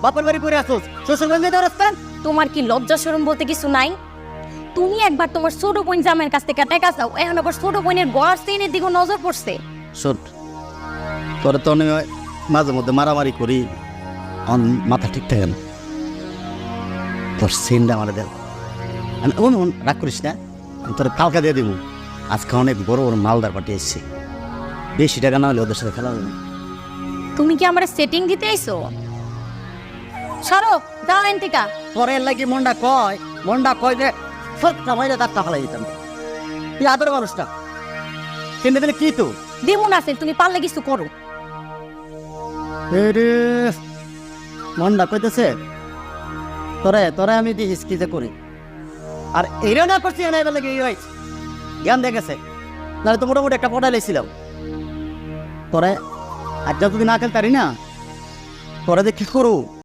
বাপের বাড়ি পড়ে আসোস শ্বশুর বাড়ি যেতে রাস্তা তোমার কি লজ্জা শরম বলতে কিছু নাই? তুমি একবার তোমার ছোট বোন জামাইয়ের কাছ থেকে টাকা চাও, এখন আবার ছোট বোনের গড় চেনের দিকে নজর পড়ছে। শোন তোরে তো আমি মাঝে মধ্যে মারামারি করি মাথা ঠিক থাকে না তোর সেনটা আমার দেখ আমি রাগ করিস না আমি তোর কালকা দিয়ে দেবো আজকে অনেক বড় বড় মালদার পার্টি এসছে বেশি টাকা না হলে ওদের সাথে খেলা হবে না তুমি কি আমার সেটিং দিতে আইছো? সরো দাও এন্টিকা। পরের লাগি মনটা কয় যে সত্যি মাইরে তার টাকা লাগিতাম তুই আদর মানুষটা কিনতে দিলে কি তো দিমুন আছে, তুমি পারলে কিছু করো। মনটা কইতেছে তোরে আমি দেখিস কি যে করি আর এইরা না করছি না এবার লাগে এই হয়েছে জ্ঞান দেখেছে নাহলে তো মোটামুটি একটা পড়া লেছিলাম তোরে আর যতদিন না খেলতারি না তোরা যে কি করু